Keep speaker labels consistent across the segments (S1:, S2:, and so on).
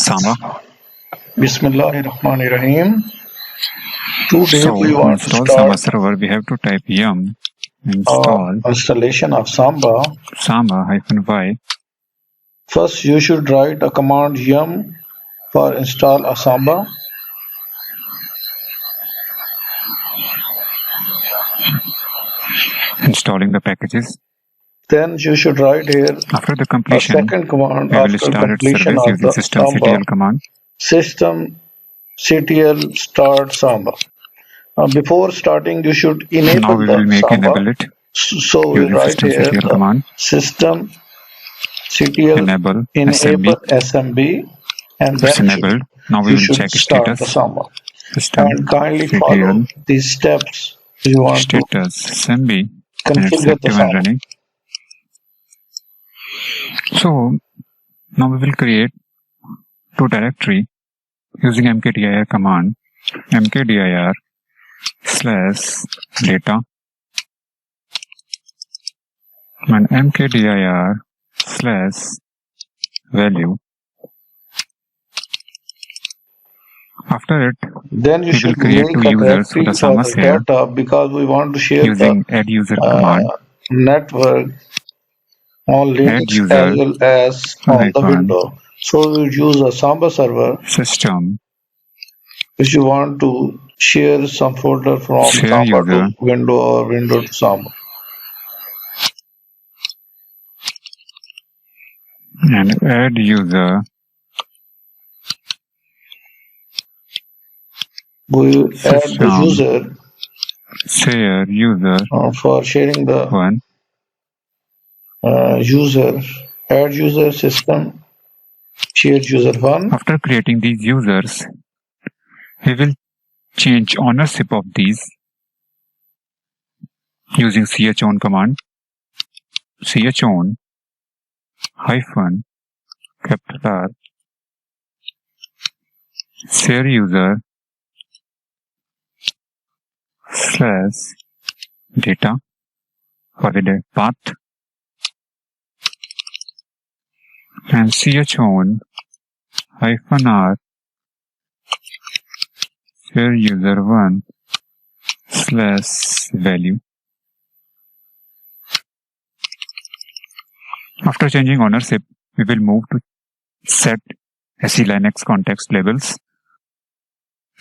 S1: Samba.
S2: Bismillahirrahmanirrahim. Today
S1: So
S2: we
S1: to
S2: want to
S1: install
S2: start
S1: Samba server, we have to type yum install
S2: installation of Samba.
S1: samba-y.
S2: First, you should write a command yum for install a Samba.
S1: Installing the packages.
S2: Then you should write here
S1: After the
S2: a
S1: completion,
S2: second command
S1: we will
S2: after
S1: start its
S2: completion
S1: service
S2: of
S1: using
S2: the Samba.
S1: systemctl command.
S2: Systemctl start Samba. Before starting, you should
S1: Now
S2: enable
S1: we
S2: the
S1: will make
S2: Samba.
S1: enable it
S2: So we
S1: using
S2: write here
S1: systemctl
S2: the
S1: command.
S2: systemctl
S1: Enable
S2: enable
S1: SMB.
S2: SMB, and
S1: It's
S2: then
S1: enabled. Now we
S2: you
S1: will
S2: should
S1: check
S2: start the
S1: status.
S2: Samba. And kindly follow
S1: Systemctl
S2: these steps you want to
S1: status SMB, and it's
S2: configure the
S1: active and
S2: Samba.
S1: running. So now we will create two directory using mkdir command. mkdir /data and mkdir /value. After it,
S2: Then you
S1: we will
S2: should
S1: create
S2: make
S1: two
S2: a
S1: users for
S2: directory
S1: the
S2: for
S1: Samba
S2: the
S1: share
S2: data because we want to share the
S1: using add user command.
S2: network on
S1: Add
S2: Linux
S1: user
S2: as well as on the
S1: icon
S2: Windows. So we use a Samba server
S1: system
S2: if you want to share some folder from
S1: share
S2: Samba
S1: user
S2: to Window or Window to Samba.
S1: and add user
S2: We add the
S1: system
S2: user
S1: share user
S2: for sharing the
S1: one.
S2: user, add user system, share user one.
S1: After creating these users, we will change ownership of these using chown command. chown hyphen capital R share user / data for the path and chown hyphen R share user one / value. After changing ownership, we will move to set SE Linux context labels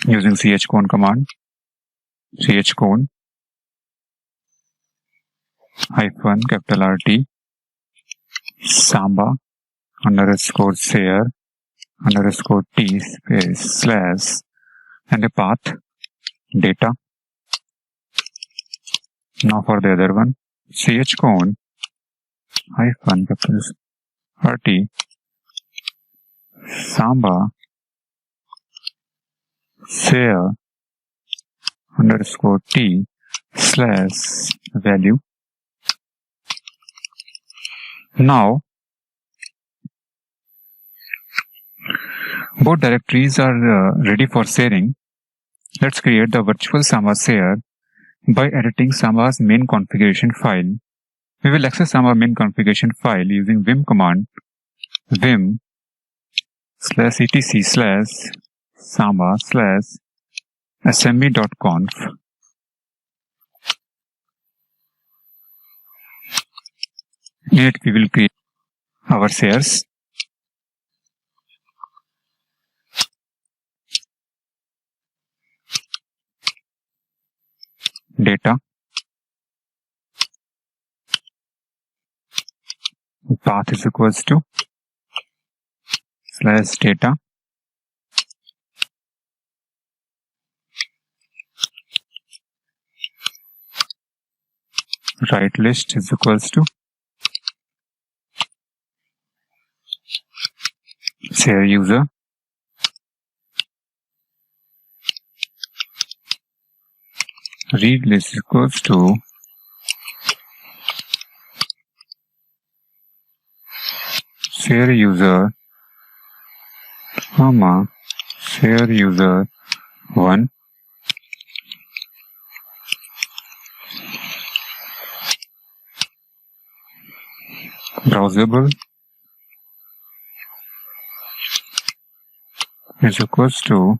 S1: using chown command. chown hyphen capital RT samba underscore share underscore T space / and a path data. Now for the other one, chown hyphen capital RT samba share underscore T / value. Now both directories are ready for sharing. Let's create the virtual Samba share by editing Samba's main configuration file. We will access Samba main configuration file using vim command. Vim /etc /samba /smb.conf. In it, we will create our shares. Data. Path is equals to /data. Write list is equals to share user. Read list is equals to share user comma share user one. Browsable is equals to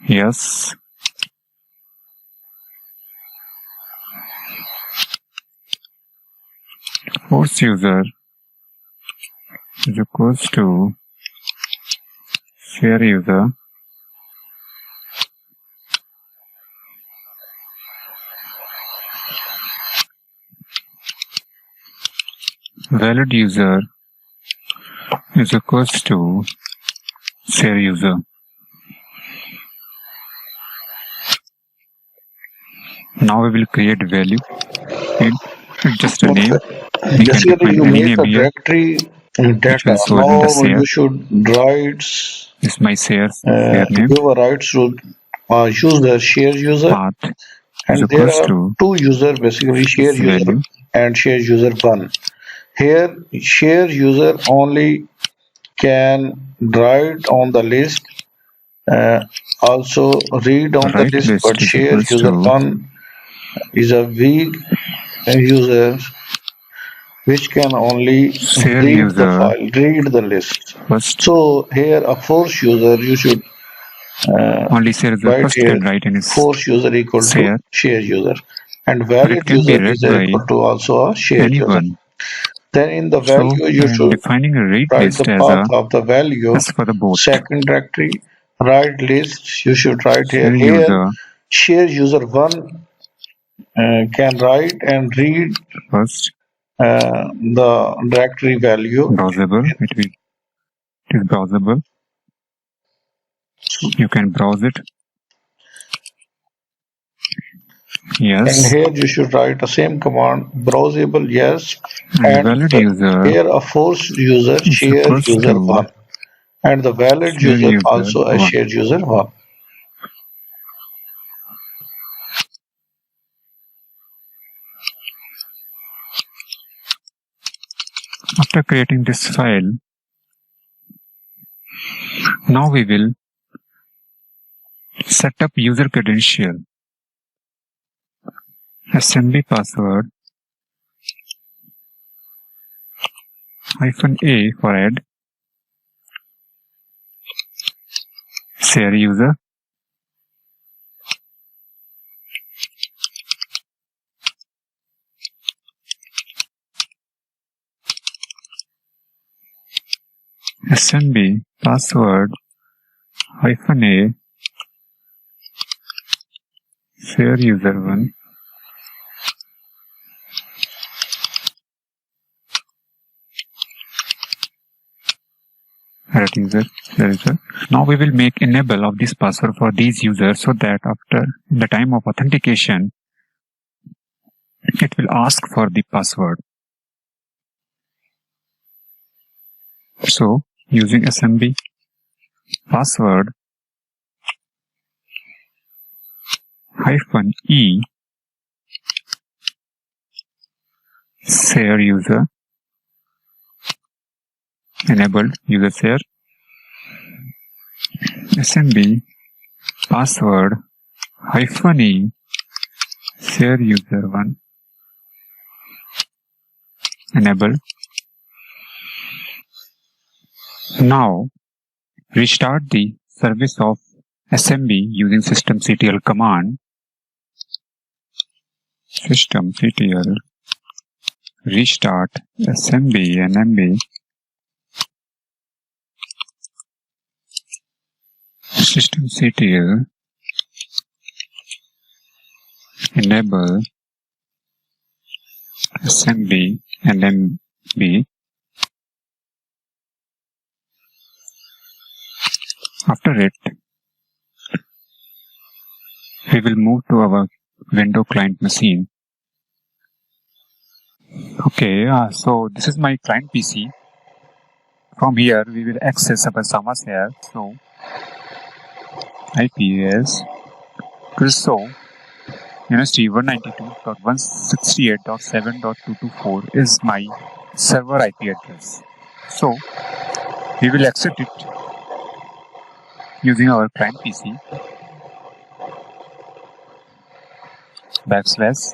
S1: yes, force user is equals to share user valid user is equals to share user. Now we will create value. It's just a name. We can
S2: Basically,
S1: define
S2: you
S1: any
S2: make
S1: name
S2: a
S1: here,
S2: directory
S1: which
S2: data.
S1: will show in the
S2: Now
S1: share.
S2: you should write
S1: This is my share name.
S2: give a rights to use the share user,
S1: Path is
S2: and there
S1: equals
S2: are
S1: to
S2: two user, basically share
S1: this
S2: user
S1: value.
S2: and share user one. Here, share user only can write on the list, uh, also read on the
S1: Right
S2: list, but
S1: list is
S2: share
S1: equals
S2: user
S1: to
S2: one is a weak user which can only
S1: share
S2: read the
S1: user
S2: file, read the list.
S1: first.
S2: So here a force user, you should
S1: Only share user
S2: write
S1: first
S2: here
S1: can write in his
S2: force user equal to
S1: share,
S2: share user, and
S1: but it
S2: valid
S1: can be
S2: user
S1: read
S2: is
S1: by
S2: equal to also a share user.
S1: anyone.
S2: Then in the
S1: So
S2: value
S1: I
S2: you
S1: am
S2: should
S1: defining a read
S2: write the
S1: list as
S2: path of the value,
S1: for the both.
S2: second directory, write list. You should write here.
S1: Share
S2: Here
S1: user
S2: share user one can write and read
S1: first,
S2: the directory value.
S1: browsable. It is browsable. You can browse it.
S2: And
S1: Yes.
S2: here you should write the same command, browsable, yes,
S1: And
S2: and
S1: valid user
S2: here a force user,
S1: is
S2: share
S1: equals
S2: user
S1: to
S2: one, and the valid
S1: share
S2: user
S1: user
S2: also a
S1: 1.
S2: share user one.
S1: After creating this file, now we will set up user credential, assembly password -a for add, share user, assembly password -a, share user 1, add user, share user. Now we will make enable of this password for these users so that after the time of authentication, it will ask for the password. So using assembly password -e, share user, enabled user share, assembly password -e, share user 1, enabled. Now restart the service of SMB using systemctl command. Systemctl restart SMB NMB systemctl enable SMB NMB. After it, we will move to our window client machine. Okay, so this is my client PC. From here, we will access our Samas here. So IPS will show University 192.168.7.224 is my server IP address. So we will accept it using our client PC //